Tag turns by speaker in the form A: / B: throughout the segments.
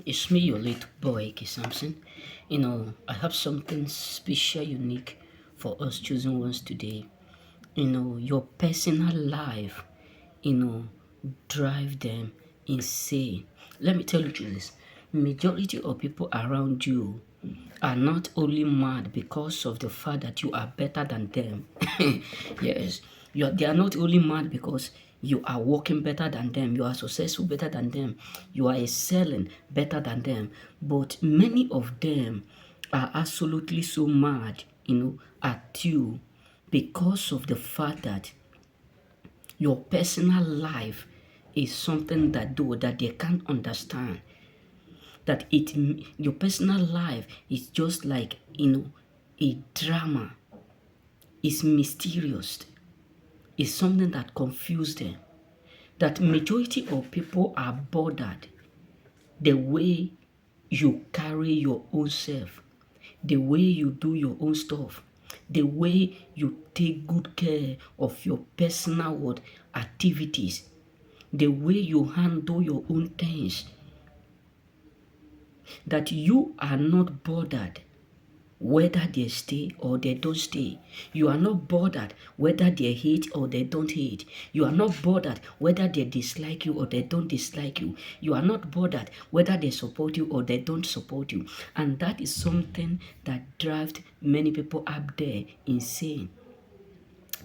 A: It's me, your little boy, K. Samson. I have something special, unique for us chosen ones today. Your personal life, you know, drive them insane. Let me tell you this. Majority of people around you are not only mad because of the fact that you are better than them. Yes, they are not only mad because you are working better than them, you are successful better than them, you are excelling better than them. But many of them are absolutely so mad, at you because of the fact that your personal life is something that they can't understand. That your personal life is just like a drama. It's mysterious. It's something that confuses them. That majority of people are bothered the way you carry your own self, the way you do your own stuff, the way you take good care of your personal activities, the way you handle your own things, that you are not bothered whether they stay or they don't stay. You are not bothered whether they hate or they don't hate. You are not bothered whether they dislike you or they don't dislike you. You are not bothered whether they support you or they don't support you. And that is something that drives many people up there insane.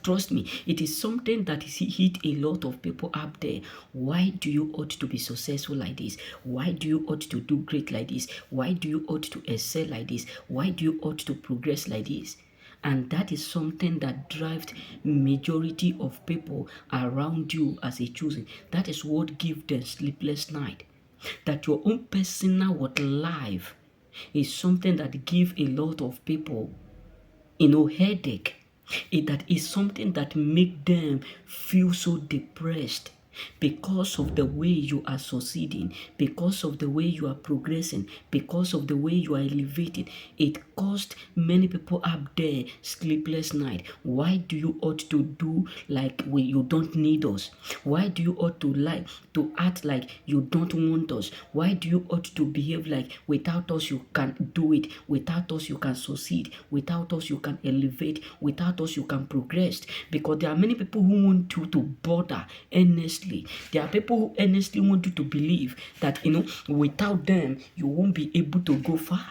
A: Trust me, it is something that is hit a lot of people up there. Why do you ought to be successful like this? Why do you ought to do great like this? Why do you ought to excel like this? Why do you ought to progress like this? And that is something that drives majority of people around you as a choosing. That is what gives them sleepless night. That your own personal life is something that gives a lot of people headache. That is something that make them feel so depressed because of the way you are succeeding, because of the way you are progressing, because of the way you are elevating. It cost many people up there sleepless night. Why do you ought to do like you don't need us? Why do you ought to act like you don't want us? Why do you ought to behave like without us you can do it, without us you can succeed, without us you can elevate, without us you can progress? Because there are many people who want you to bother earnestly. There are people who earnestly want you to believe that without them you won't be able to go far.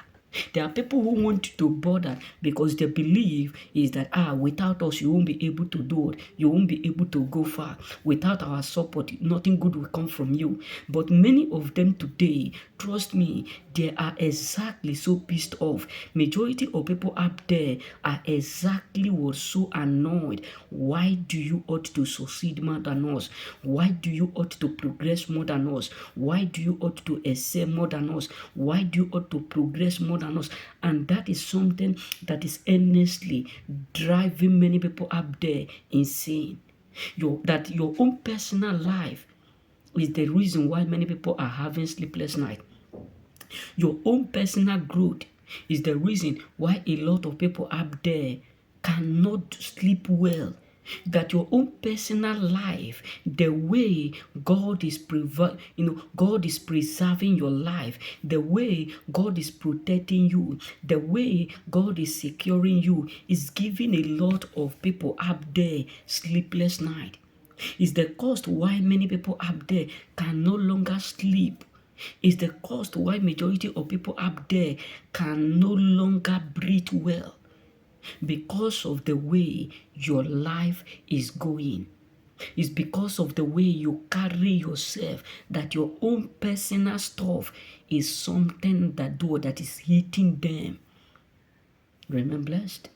A: There are people who want you to bother because they believe is that without us you won't be able to do it. You won't be able to go far. Without our support, nothing good will come from you. But many of them today, trust me, they are exactly so pissed off. Majority of people up there are exactly what so annoyed. Why do you ought to succeed more than us? Why do you ought to progress more than us? Why do you ought to excel more than us? Why do you ought to progress more than us? And that is something that is earnestly driving many people up there insane. That your own personal life is the reason why many people are having sleepless night. Your own personal growth is the reason why a lot of people up there cannot sleep well. That your own personal life, the way God is God is preserving your life, the way God is protecting you, the way God is securing you, is giving a lot of people up there sleepless night. Is the cost why many people up there can no longer sleep. Is the cost why majority of people up there can no longer breathe well, because of the way your life is going. It's because of the way you carry yourself, that your own personal stuff is something that is hitting them. Remain blessed.